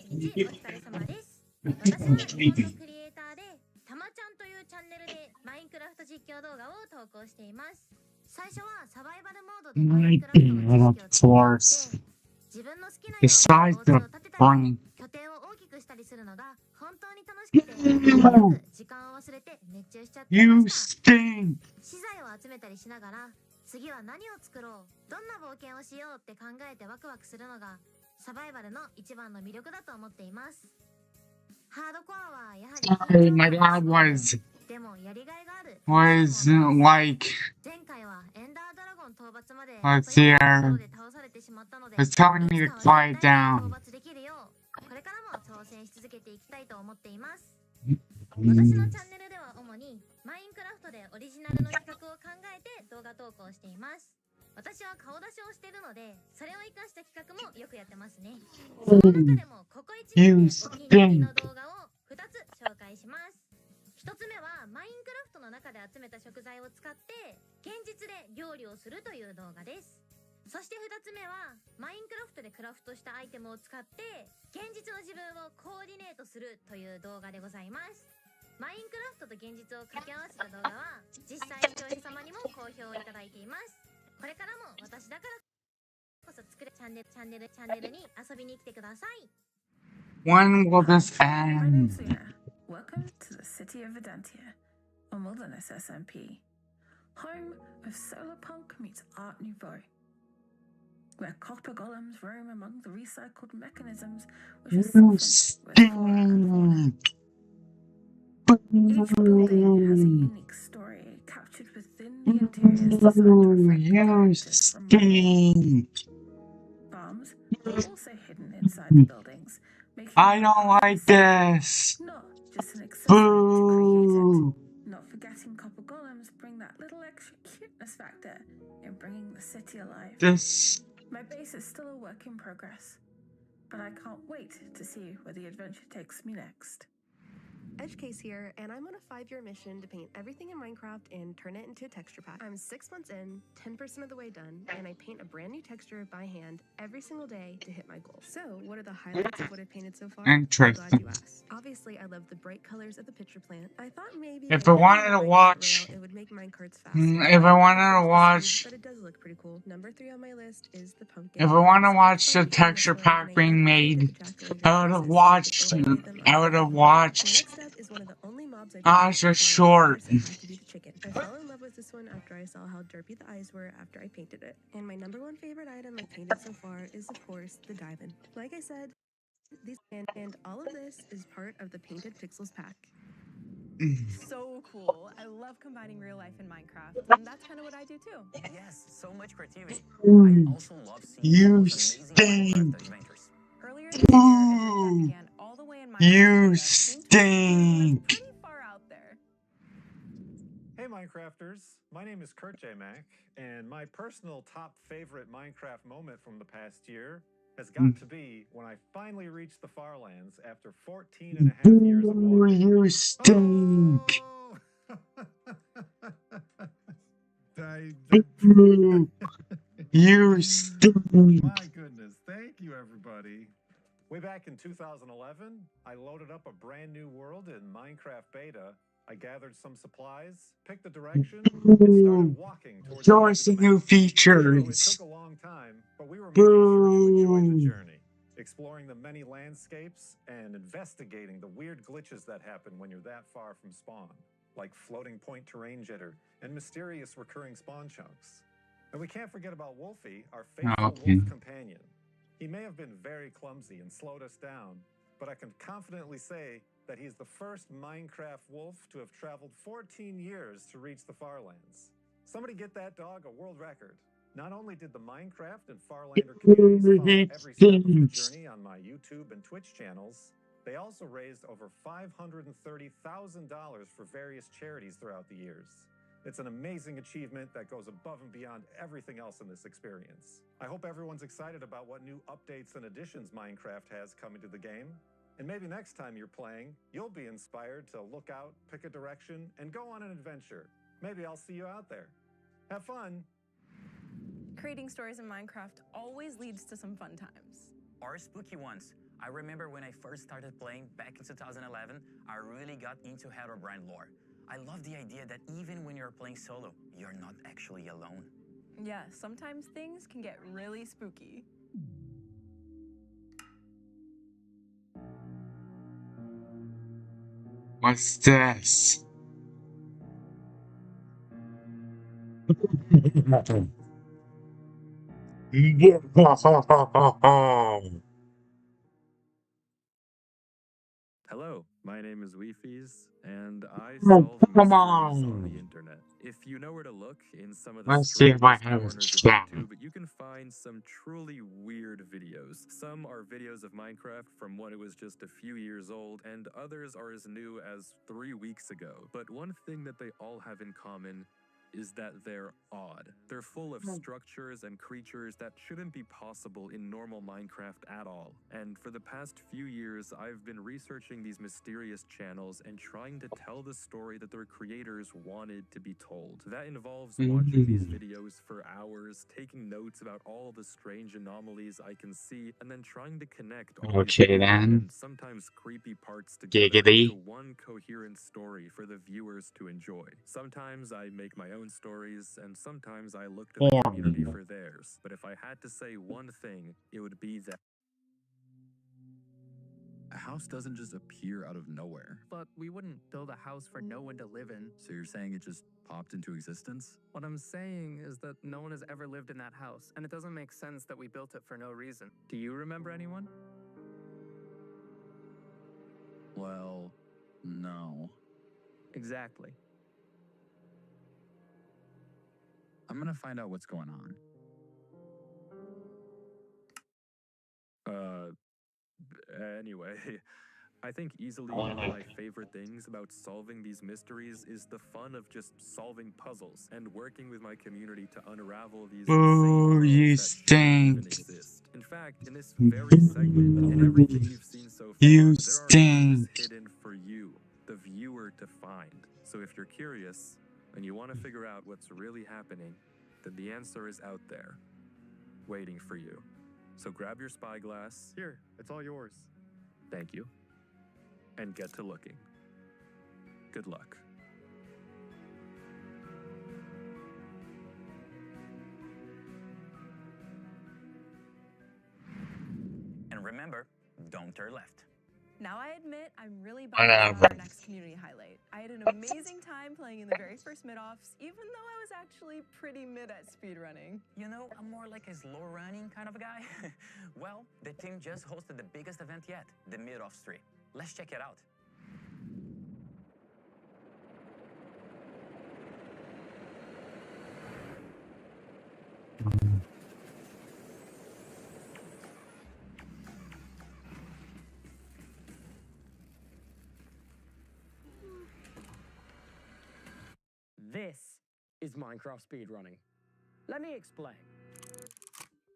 日お疲れ様です。私は日本のクリエイターでたまちゃんというチャンネルでマインクラフト実況動画を投稿しています。最初はサバイバルモードでマインクラフトの知識をつけて自分の好きなようにお家を建てたり拠点を大きくしたりするのが本当に楽しくて時間を忘れて熱中しちゃっていました。資材を集めたりしながら次は何を作ろう、どんな冒険をしようって考えてワクワクするのがサバイバルの一番の魅力だと思っています。ハードコアはやはり my dad was でもやりがいがある。like 前回はエンダードラゴン討伐まで let's see で倒されてしまったので was telling me to quiet 討 down. 伐できるようこれからも挑戦し続けていきたいと思っています。私のチャンネルでは主にマインクラフトでオリジナルの企画を考えて動画投稿しています。私は顔出しをしているのでそれを生かした企画もよくやってますね。その中でもここ1年でお気に入りの動画を2つ紹介します。1つ目はマインクラフトの中で集めた食材を使って現実で料理をするという動画です。そして2つ目はマインクラフトでクラフトしたアイテムを使って現実の自分をコーディネートするという動画でございます。マインクラフトと現実を掛け合わせた動画は実際視聴者様にも好評いただいています。これからも私だからこそ作るチャンネルに遊びに来てください。When will this end? Welcome to the city of Vedantia, a modernist SMP, home of solar punk meets art nouveau, where copper golems roam among the recycled mechanisms which are softened with each building has a unique story captured within the interiors designed to reflect farms are also hidden inside the buildings. I don't like this. Not just an accessory to create it. Not forgetting copper golems bring that little extra cuteness factor in bringing the city alive. My base is still a work in progress, but I can't wait to see where the adventure takes me next. Edgecase here, and I'm on a 5-year mission to paint everything in Minecraft and turn it into a texture pack. I'm 6 months in, 10% of the way done, and I paint a brand new texture by hand every single day to hit my goal. So, what are the highlights of what I've painted so far? Interesting. I'm glad you asked. Obviously, I love the bright colors of the pitcher plant. I thought maybe If I wanted to watch, it would make minecarts faster. if I wanted to watch, But it does look pretty cool. Number 3 on my list is the pumpkin. if I want to watch the texture pack being made, I would have watched. Is one of the only mobs It's just short. I fell in love with this one after I saw how derpy the eyes were after I painted it. And my number 1 favorite item I've painted so far is, of course, the diamond. Like I said, and all of this is part of the Painted Pixels pack. So cool. I love combining real life and Minecraft, and that's kind of what I do too. Yes, so much creativity. I also love seeing You stink. Earlier this year, a journey that began all the way in Minecraft. You stink. Pretty far out there. Hey Minecrafters, my name is Kurt J. Mack, and my personal top favorite Minecraft moment from the past year has got to be when I finally reached the Farlands after 14 and a half years of walking. You stink. You stink. My goodness, thank you everybody. Way back in 2011, I loaded up a brand new world in Minecraft Beta. I gathered some supplies, picked a direction, and started walking towards Show us the new features. It took a long time, but we were making sure to enjoy the journey, exploring the many landscapes and investigating the weird glitches that happen when you're that far from spawn, like floating point terrain jitter and mysterious recurring spawn chunks. And we can't forget about Wolfie, our faithful wolf companion. He may have been very clumsy and slowed us down, but I can confidently say that he's the first Minecraft wolf to have traveled 14 years to reach the Farlands. Somebody get that dog a world record. Not only did the Minecraft and Farlander communities follow every step of the journey on my YouTube and Twitch channels, they also raised over $530,000 for various charities throughout the years. It's an amazing achievement that goes above and beyond everything else in this experience. I hope everyone's excited about what new updates and additions Minecraft has coming to the game. And maybe next time you're playing, you'll be inspired to look out, pick a direction, and go on an adventure. Maybe I'll see you out there. Have fun! Creating stories in Minecraft always leads to some fun times. Our spooky ones. I remember when I first started playing back in 2011, I really got into Herobrine lore. I love the idea that even when you're playing solo, you're not actually alone. Yeah, sometimes things can get really spooky. What's this? Hello, my name is Weefies, and I Oh, solve come mysteries on the on. internet. If you know where to look in some of the Let's see if I strangest have a corners of chat. YouTube, you can find some truly weird videos. Some are videos of Minecraft from when it was just a few years old, and others are as new as 3 weeks ago. But one thing that they all have in common is that they're odd. They're full of structures and creatures that shouldn't be possible in normal Minecraft at all. And for the past few years, I've been researching these mysterious channels and trying to tell the story that their creators wanted to be told. That involves watching these videos for hours, taking notes about all the strange anomalies I can see, and then trying to connect all these Okay weird then. and sometimes creepy parts together Giggity. into one coherent story for the viewers to enjoy. Sometimes I make my own stories, and sometimes I look to the community for theirs. But if I had to say one thing, it would be that a house doesn't just appear out of nowhere. But we wouldn't build a house for no one to live in. So you're saying it just popped into existence? What I'm saying is that no one has ever lived in that house, and it doesn't make sense that we built it for no reason. Do you remember anyone? Well, no. Exactly. I'm gonna find out what's going on. Anyway, I think easily one of my favorite things about solving these mysteries is the fun of just solving puzzles and working with my community to unravel these Boo, insane you worlds that shouldn't even stink. exist. In fact, in this very segment, in everything you've seen so far, You there are clues stink. hidden for you, the viewer, to find. So if you're curious and you want to figure out what's really happening, then the answer is out there, waiting for you. So grab your spyglass. Here, it's all yours. Thank you. And get to looking. Good luck. And remember, don't turn left. Now I admit I'm really bummed about our next community highlight. I had an amazing time playing in the very first mid-offs, even though I was actually pretty mid at speedrunning. You know, I'm more like a slow running kind of a guy. Well, the team just hosted the biggest event yet, the Mid-Offs 3. Let's check it out. This is Minecraft speedrunning. Let me explain.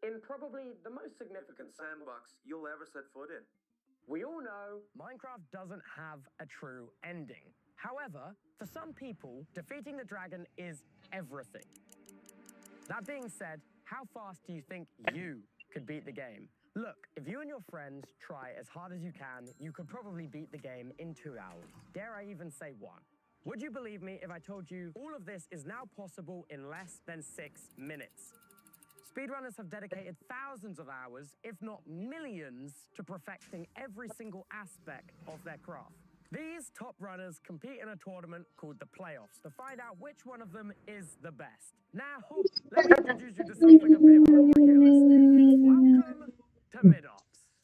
In probably the most significant sandbox you'll ever set foot in, we all know Minecraft doesn't have a true ending. However, for some people, defeating the dragon is everything. That being said, how fast do you think you could beat the game? Look, if you and your friends try as hard as you can, you could probably beat the game in 2 hours. Dare I even say 1? Would you believe me if I told you all of this is now possible in less than 6 minutes? Speedrunners have dedicated thousands of hours, if not millions, to perfecting every single aspect of their craft. These top runners compete in a tournament called the Playoffs to find out which one of them is the best. Now, let me introduce you to something a bit more realistic. Welcome to Mid-Ops.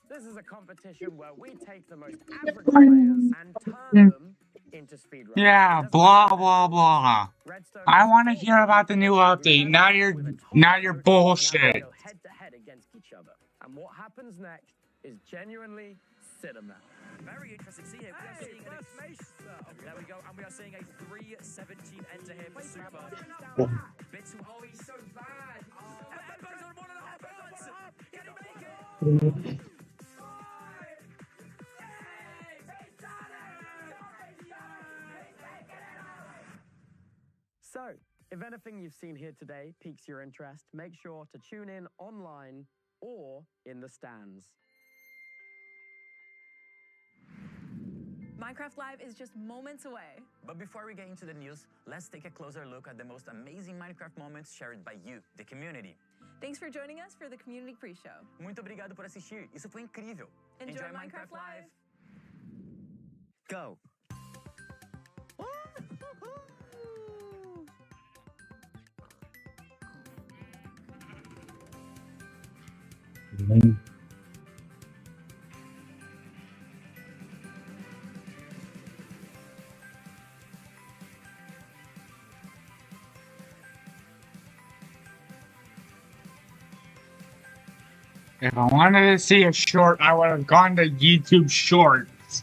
This is a competition where we take the most average players and turn them into speedrunners. Yeah, blah blah blah. I want to hear about the new update. Not your bullshit. Go head to head against each other. And what happens next is genuinely cinema. Very interesting. See here, we are seeing there we go, and we are seeing a 317 enter here for Super. Bits of oh, he's so bad. Oh, Bedbugs on 1.5 Bedbugs. Can he make it? So, if anything you've seen here today piques your interest, make sure to tune in online or in the stands. Minecraft Live is just moments away. But before we get into the news, let's take a closer look at the most amazing Minecraft moments shared by you, the community. Thanks for joining us for the Community Pre-Show. Muito obrigado por assistir. Isso foi incrível. Enjoy Minecraft Live. Go. If I wanted to see a short, I would have gone to YouTube Shorts.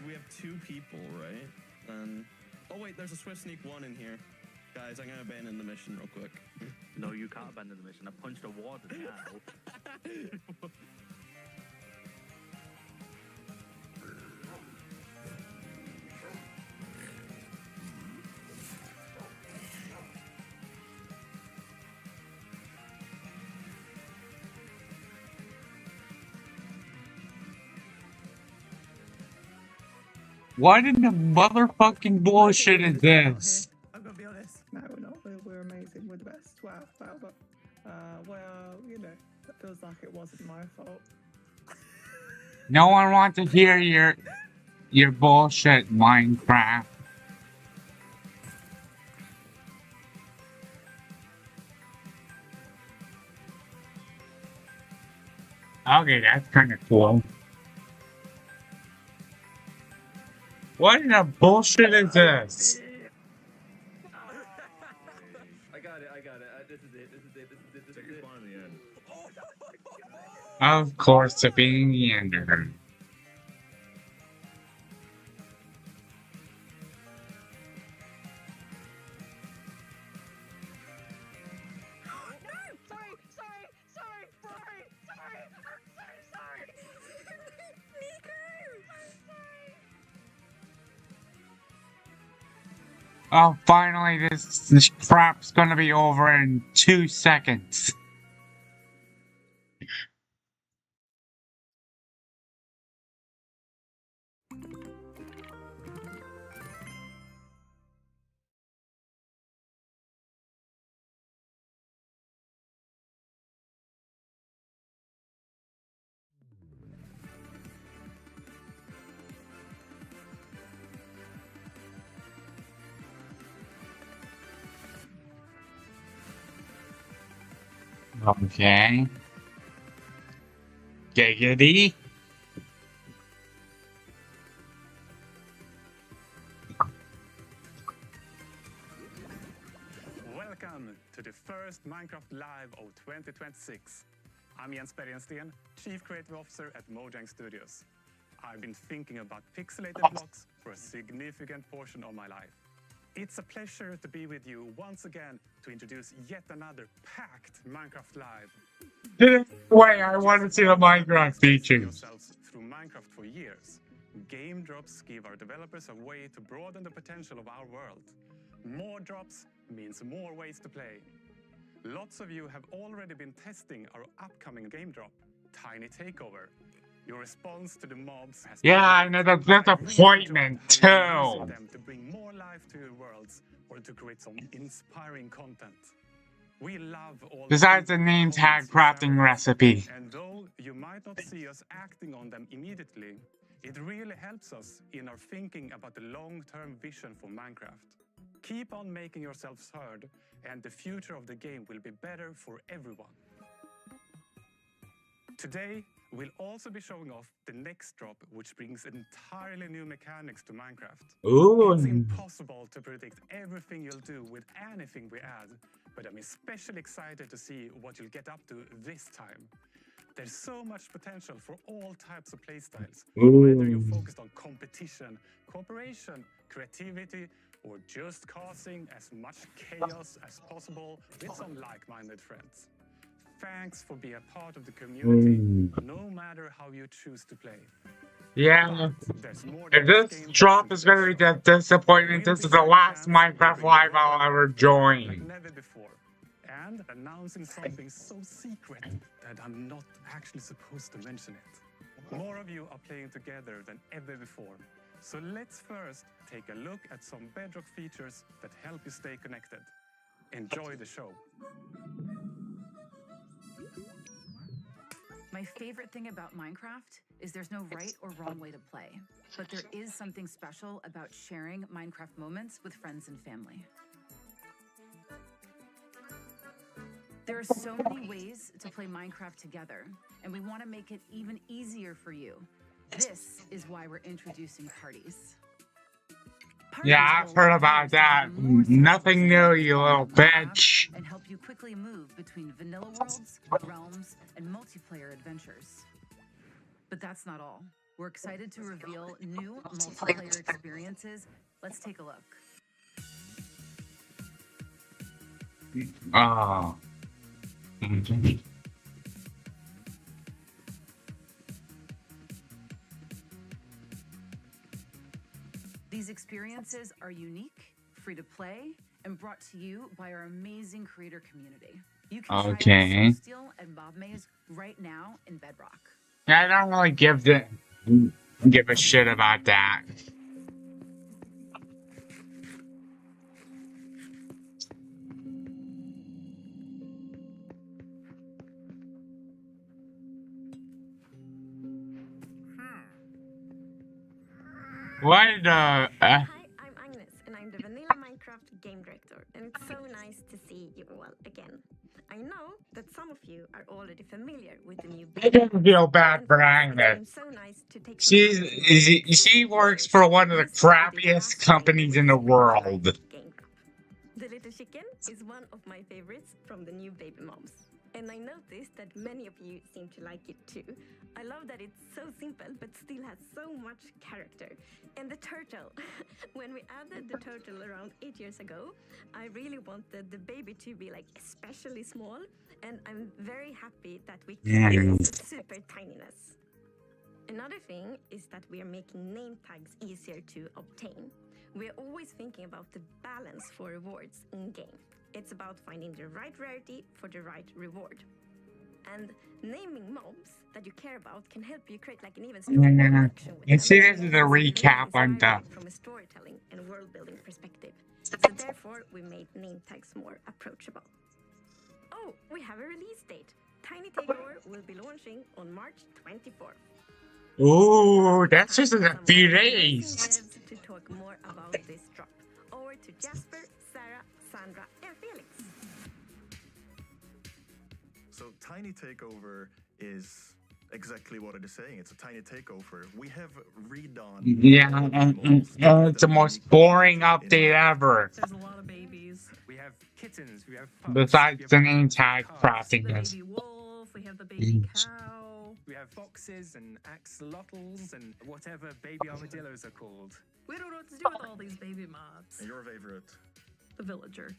We have 2 people, right? Then... Oh wait, there's a Swift Sneak 1 in here. Guys, I'm gonna abandon the mission real quick. No, you can't abandon the mission. I punched a warden now. What in the motherfucking bullshit is this? I'm gonna be honest. No, we're not. We're amazing. We're the best. Wow, but well, you know, that feels like it wasn't my fault. No one wants to hear your bullshit, Minecraft. Okay, that's kind of cool. What in the bullshit is this? I got it. This is it. Check your spawn in the end. Of course, to being the ender. Oh, finally, this crap's gonna be over in 2 seconds. Okay. Giggity. Welcome to the first Minecraft Live of 2026. I'm Jens Bergensten, Chief Creative Officer at Mojang Studios. I've been thinking about pixelated blocks for a significant portion of my life. It's a pleasure to be with you once again to introduce yet another packed Minecraft Live. Wait, I want to see the Minecraft features. Through Minecraft for years, game drops give our developers a way to broaden the potential of our world. More drops means more ways to play. Lots of you have already been testing our upcoming game drop, Tiny Takeover. Your response to the mobs has Yeah, I know the disappointment too. them to bring more life to your worlds or to create some inspiring content. We love all Besides the name tag crafting recipe. And though you might not see us acting on them immediately, it really helps us in our thinking about the long-term vision for Minecraft. Keep on making yourselves heard, and the future of the game will be better for everyone. Today, we'll also be showing off the next drop, which brings entirely new mechanics to Minecraft. Ooh. It's impossible to predict everything you'll do with anything we add, but I'm especially excited to see what you'll get up to this time. There's so much potential for all types of playstyles, whether you're focused on competition, cooperation, creativity, or just causing as much chaos as possible with some like-minded friends. Thanks for being a part of the community, no matter how you choose to play. Yeah, if this drop is gonna be that disappointment, this is the last Minecraft Live I'll ever join. Like never before. And announcing something so secret that I'm not actually supposed to mention it. More of you are playing together than ever before. So let's first take a look at some Bedrock features that help you stay connected. Enjoy the show. My favorite thing about Minecraft is there's no right or wrong way to play, but there is something special about sharing Minecraft moments with friends and family. There are so many ways to play Minecraft together, and we want to make it even easier for you. This is why we're introducing parties. Yeah, I've heard about that. Nothing new, you little bitch. And help you quickly move between vanilla worlds, realms, and multiplayer adventures. But that's not all. We're excited to reveal new multiplayer experiences. Let's take a look. Oh. These experiences are unique, free to play, and brought to you by our amazing creator community. You can try out Steel and Bob Maze right now in Bedrock. Yeah, I don't really give a shit about that. What the? Hi, I'm Agnes, and I'm the Vanilla Minecraft game director, and it's so nice to see you all again. I know that some of you are already familiar with the new. I don't feel bad for Agnes. So nice to take she works for one of the crappiest companies in the world. The little chicken is one of my favorites from the new baby moms. And I noticed that many of you seem to like it too. I love that it's so simple but still has so much character. And the turtle. When we added the turtle around 8 years ago, I really wanted the baby to be like especially small, and I'm very happy that we kept the super tininess. Another thing is that we are making name tags easier to obtain. We are always thinking about the balance for rewards in game. It's about finding the right rarity for the right reward. And naming mobs that you care about can help you create like an even stronger connection with them. You see, this is a recap on the. From a storytelling and world building perspective. So therefore, we made name tags more approachable. Oh, we have a release date. Tiny Takeover will be launching on March 24th. Ooh, that's just in a few days. To talk more about this drop, over to Jasper, Sarah, Sandra, and Felix. So Tiny Takeover is exactly what it is saying. It's a tiny takeover. We have redone. Yeah, it's the most boring update ever. There's a lot of babies. We have kittens. We have pups. Besides the name tag crafting. The baby wolf. We have the baby cow. We have foxes and axolotls and whatever baby armadillos are called. We don't know what to do with all these baby mobs. And your favorite? The villager.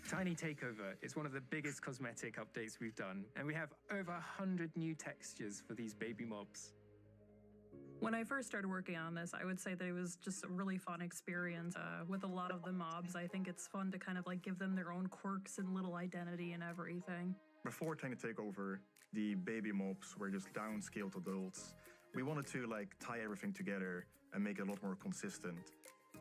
Tiny Takeover is one of the biggest cosmetic updates we've done, and we have over 100 new textures for these baby mobs. When I first started working on this, I would say that it was just a really fun experience. With a lot of the mobs, I think it's fun to kind of like give them their own quirks and little identity and everything. Before Tiny Takeover, the baby mobs were just downscaled adults. We wanted to like tie everything together and make it a lot more consistent.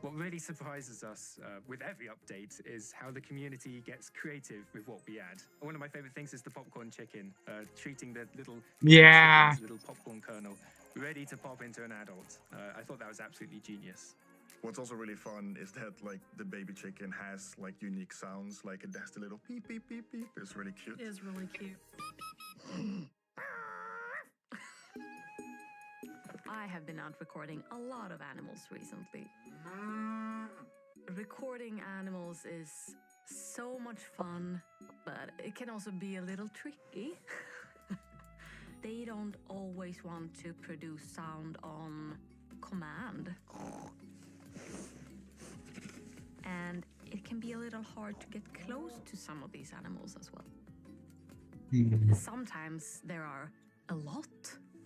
What really surprises us with every update is how the community gets creative with what we add. One of my favorite things is the popcorn chicken, treating the little little popcorn kernel ready to pop into an adult. I thought that was absolutely genius. What's also really fun is that like the baby chicken has like unique sounds, like it has the little beep beep beep beep. It's really cute. It is really cute. I have been out recording a lot of animals recently. Recording animals is so much fun, but it can also be a little tricky. They don't always want to produce sound on command. And it can be a little hard to get close to some of these animals as well. Sometimes there are a lot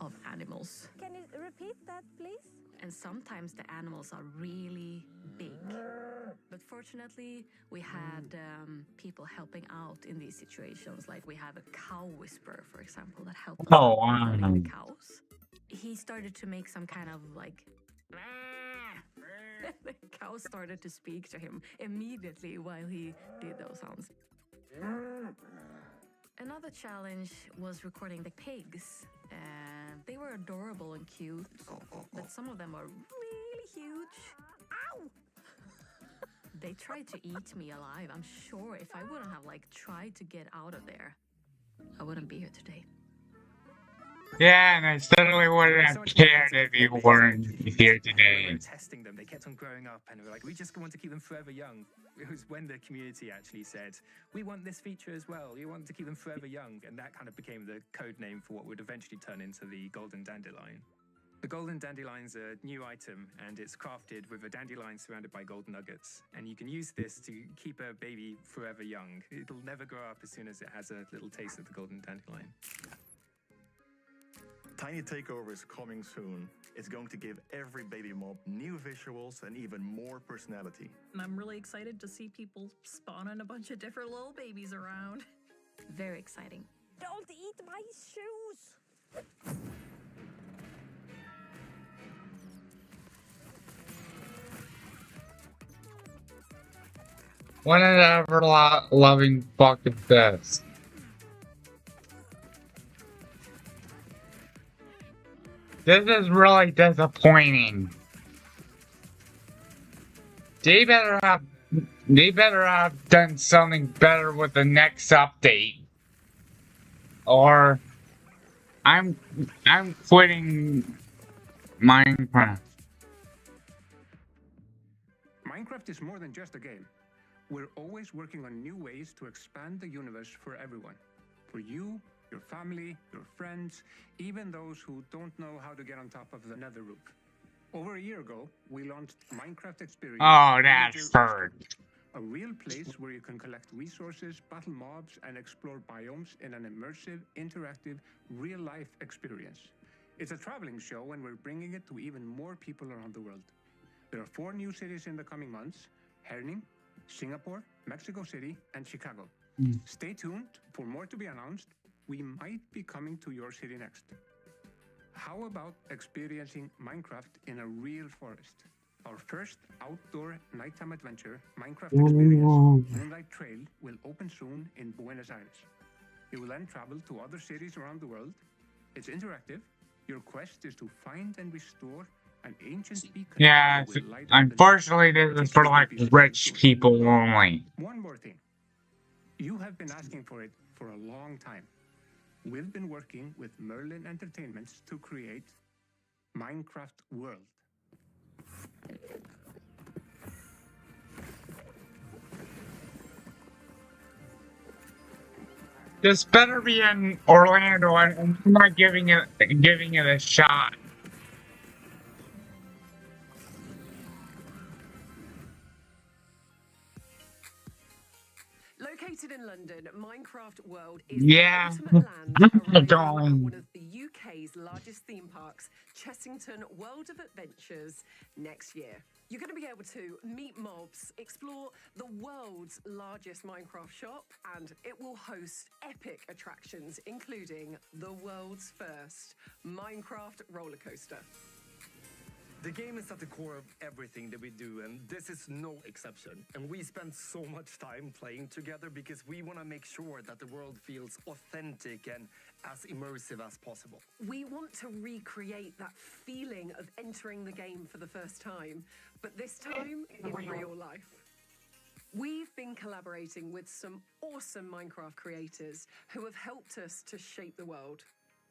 of animals. Can you repeat that, please? And sometimes the animals are really big. But fortunately, we had people helping out in these situations. Like we have a cow whisperer, for example, that helps the cows. he started to make some kind of like. The cow started to speak to him immediately while he did those sounds. Another challenge was recording the pigs. They were adorable and cute, but some of them were really huge. Ow! They tried to eat me alive. I'm sure if I wouldn't have like tried to get out of there, I wouldn't be here today. Yeah, and I certainly wouldn't have cared if you weren't here We today. were testing them. They kept on growing up, and we were like, we just want to keep them forever young. It was when the community actually said, we want this feature as well. We want to keep them forever young. And that kind of became the code name for what would eventually turn into the golden dandelion. The golden dandelion's a new item, and it's crafted with a dandelion surrounded by gold nuggets. And you can use this to keep a baby forever young. It'll never grow up as soon as it has a little taste of the golden dandelion. Tiny Takeover is coming soon. It's going to give every baby mob new visuals and even more personality. And I'm really excited to see people spawning a bunch of different little babies around. Very exciting. Don't eat my shoes! What an ever-loving fuck is this? This is really disappointing. They better have done something better with the next update. Or I'm quitting Minecraft. Minecraft is more than just a game. We're always working on new ways to expand the universe for everyone. For you, your family, your friends, even those who don't know how to get on top of the nether roof. Over a year ago, we launched Minecraft Experience. Oh, that's third. A real place where you can collect resources, battle mobs, and explore biomes in an immersive, interactive, real-life experience. It's a traveling show, and we're bringing it to even more people around the world. There are 4 new cities in the coming months: Herning, Singapore, Mexico City, and Chicago. Stay tuned for more to be announced. We might be coming to your city next. How about experiencing Minecraft in a real forest? Our first outdoor nighttime adventure, Minecraft Experience, Moonlight Trail, will open soon in Buenos Aires. You will then travel to other cities around the world. It's interactive. Your quest is to find and restore an ancient beacon. Yeah, unfortunately this is for like rich people only. One more thing. You have been asking for it for a long time. We've been working with Merlin Entertainments to create Minecraft World. This better be in Orlando, and I'm not giving it a shot. Located in London, Minecraft World is Yeah. the ultimate land Darling. around one of the UK's largest theme parks, Chessington World of Adventures, next year. You're going to be able to meet mobs, explore the world's largest Minecraft shop, and it will host epic attractions, including the world's first Minecraft roller coaster. The game is at the core of everything that we do, and this is no exception. And we spend so much time playing together because we want to make sure that the world feels authentic and as immersive as possible. We want to recreate that feeling of entering the game for the first time, but this time in real life. We've been collaborating with some awesome Minecraft creators who have helped us to shape the world.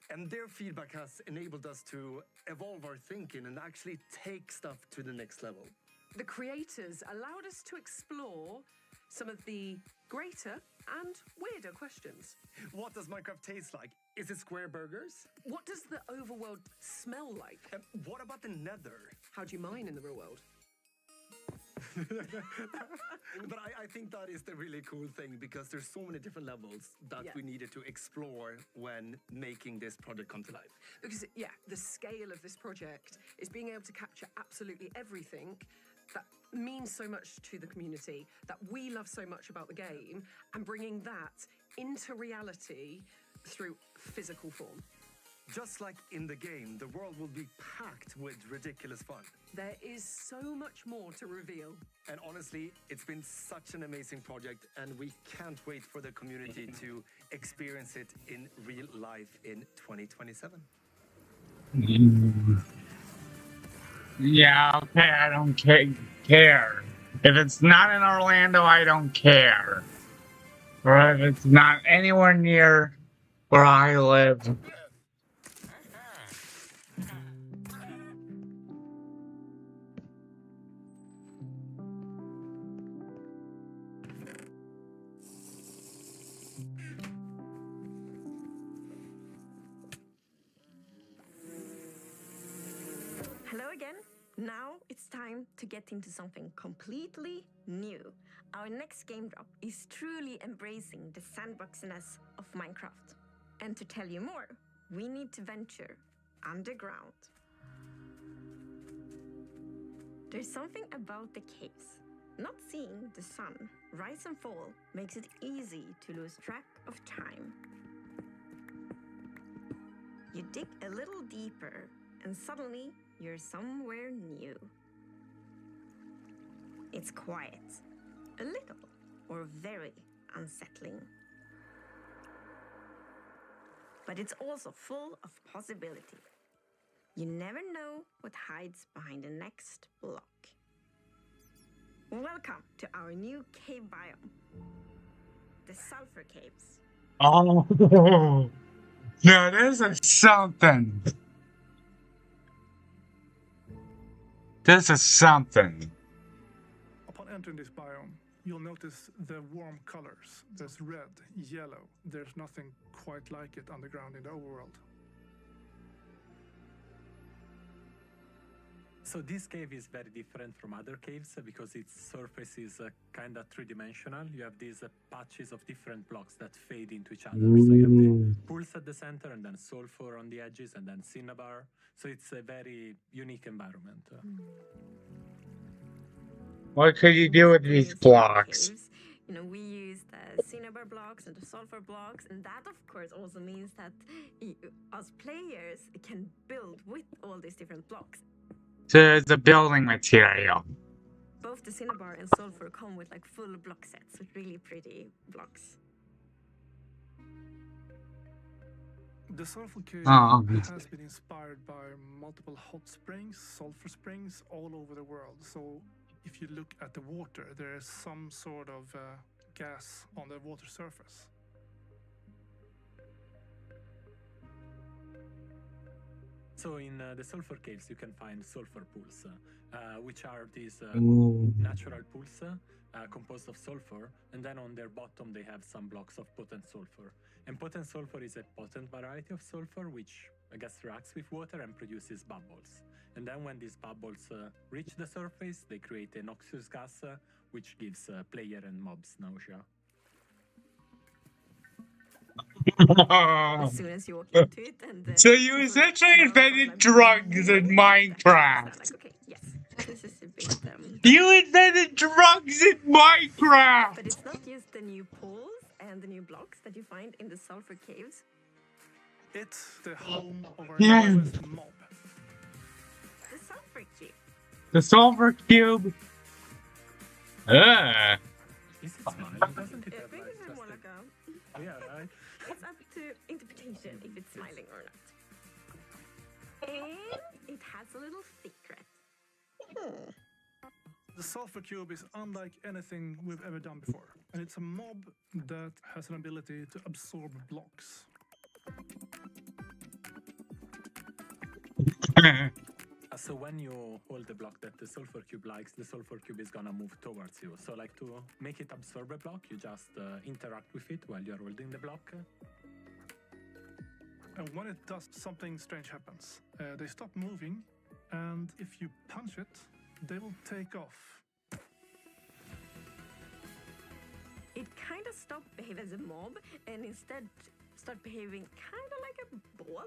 And their feedback has enabled us to evolve our thinking and actually take stuff to the next level. The creators allowed us to explore some of the greater and weirder questions. What does Minecraft taste like? Is it square burgers? What does the overworld smell like? What about the nether? How do you mine in the real world? But I think that is the really cool thing, because there's so many different levels that we needed to explore when making this project come to life. Because, the scale of this project is being able to capture absolutely everything that means so much to the community, that we love so much about the game, and bringing that into reality through physical form. Just like in the game, the world will be packed with ridiculous fun. There is so much more to reveal. And honestly, it's been such an amazing project, and we can't wait for the community to experience it in real life in 2027. Yeah, okay, I don't care. If it's not in Orlando, I don't care. Or if it's not anywhere near where I live. Hello again. Now it's time to get into something completely new. Our next game drop is truly embracing the sandboxiness of Minecraft. And to tell you more, we need to venture underground. There's something about the caves. Not seeing the sun rise and fall makes it easy to lose track of time. You dig a little deeper and suddenly you're somewhere new. It's quiet, a little, or very unsettling. But it's also full of possibility. You never know what hides behind the next block. Welcome to our new cave biome, the Sulfur Caves. Oh, now this is something. This is something. Upon entering this biome, you'll notice the warm colors. There's red, yellow. There's nothing quite like it underground in the overworld. So this cave is very different from other caves because its surface is kind of three-dimensional. You have these patches of different blocks that fade into each other. So you have the pools at the center and then sulfur on the edges and then cinnabar. So it's a very unique environment. What could you do with these blocks? Caves. You know, we use the cinnabar blocks and the sulfur blocks, and that of course also means that us players can build with all these different blocks. To the building material. Both the cinnabar and sulfur come with like full block sets with really pretty blocks. The sulfur cave has been inspired by multiple hot springs, sulfur springs all over the world. So if you look at the water, there is some sort of gas on the water surface. So in the sulfur caves, you can find sulfur pools, which are these natural pools composed of sulfur, and then on their bottom they have some blocks of potent sulfur. And potent sulfur is a potent variety of sulfur which, I guess, reacts with water and produces bubbles. And then when these bubbles reach the surface, they create a noxious gas, which gives player and mobs nausea. As soon as you walk into it, and So you essentially invented drugs in Minecraft. Like, okay, yes, this is a bit. You invented drugs in Minecraft. But it's not just the new pools and the new blocks that you find in the sulfur caves. It's the home of our Yeah. newest mob. The sulfur cube. The sulfur cube. It's up to interpretation if it's smiling or not. And it has a little secret. The sulfur cube is unlike anything we've ever done before, and it's a mob that has an ability to absorb blocks. So when you hold the block that the sulfur cube likes, the sulfur cube is gonna move towards you. So like to make it absorb a block, you just interact with it while you're holding the block. And when it does, something strange happens. They stop moving, and if you punch it, they will take off. It kind of stopped behaving as a mob and instead start behaving kind of like a ball.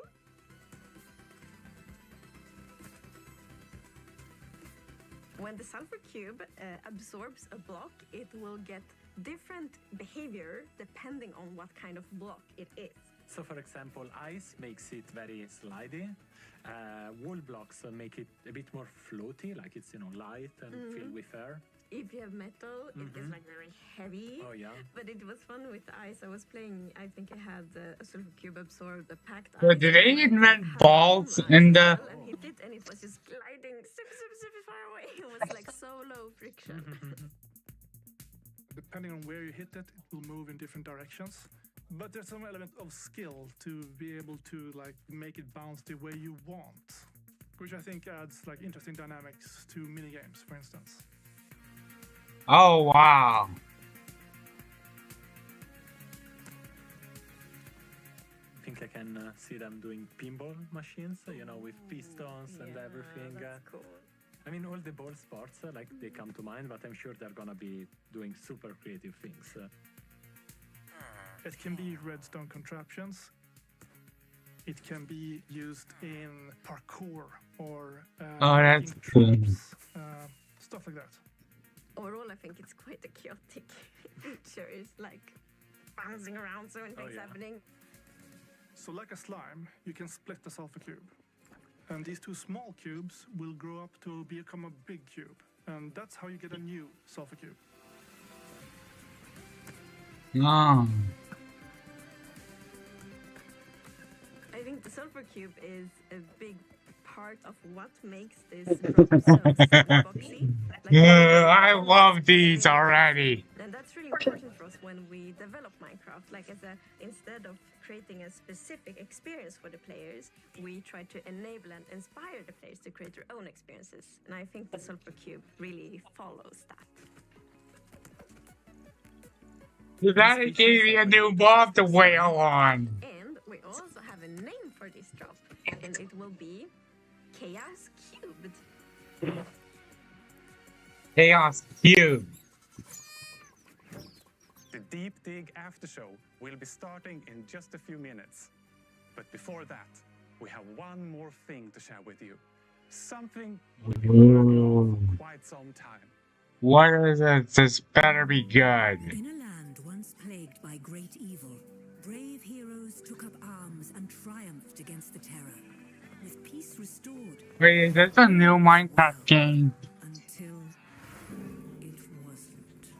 When the sulfur cube absorbs a block, it will get different behavior depending on what kind of block it is. So, for example, ice makes it very slidey. Wool blocks make it a bit more floaty, like it's light and filled with air. If you have metal, it gets like very heavy. Oh yeah. But it was fun with the ice. I was playing. I think I had a sulfur cube absorb the packed ice. So did they invent balls in the? And hit it, and it was just gliding super far away. It was like so low friction. Depending on where you hit it, it will move in different directions. But there's some element of skill to be able to like make it bounce the way you want, which I think adds like interesting dynamics to minigames, for instance. Oh wow! I think I can see them doing pinball machines, with pistons and everything. That's cool. I mean, all the ball sports, like they come to mind, but I'm sure they're gonna be doing super creative things. It can be redstone contraptions. It can be used in parkour or Oh, that's cool. Stuff like that. Overall, I think it's quite a chaotic feature. It's like bouncing around, so many things happening. So like a slime, you can split the sulfur cube. And these two small cubes will grow up to become a big cube. And that's how you get a new sulfur cube. No. I think the sulfur cube is a big part of what makes this drop so sandboxy. I love these already. And that's really important for us when we develop Minecraft. Like instead of creating a specific experience for the players, we try to enable and inspire the players to create their own experiences. And I think the sulfur cube really follows that. That gave you a new mob to wail on. And we also have a name for this drop, and it will be Chaos Cubed. Chaos Cube. The Deep Dig After Show will be starting in just a few minutes. But before that, we have one more thing to share with you. Something we've been working on for quite some time. What is it? This better be good. In a land once plagued by great evil, brave heroes took up arms and triumphed against the terror. With peace restored. Wait, is this a new Minecraft game? Until it wasn't.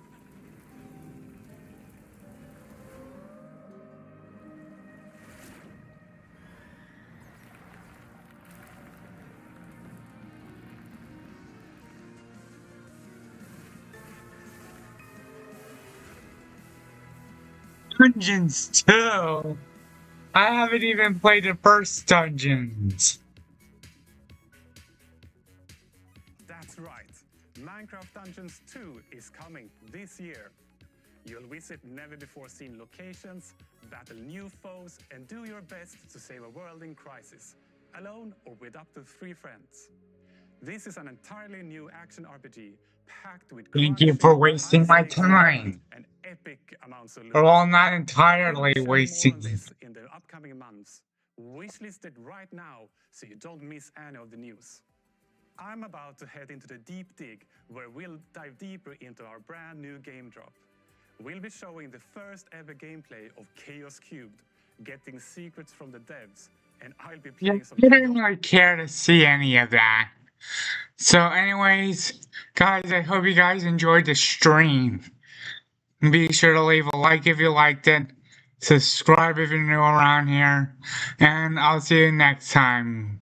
Dungeons 2? I haven't even played the first Dungeons. That's right. Minecraft Dungeons 2 is coming this year. You'll visit never-before-seen locations, battle new foes, and do your best to save a world in crisis, alone or with up to 3 friends. This is an entirely new action RPG packed with Thank you for wasting my time. and epic amounts of loot. Well, not entirely We'll share wasting. more on this in the upcoming months. Wishlist it right now so you don't miss any of the news. I'm about to head into the deep dig where we'll dive deeper into our brand new game drop. We'll be showing the first ever gameplay of Chaos Cubed, getting secrets from the devs, and I'll be Yeah, playing some you didn't really care to see any of that. So anyways, guys, I hope you guys enjoyed the stream. Be sure to leave a like if you liked it. Subscribe if you're new around here. And I'll see you next time.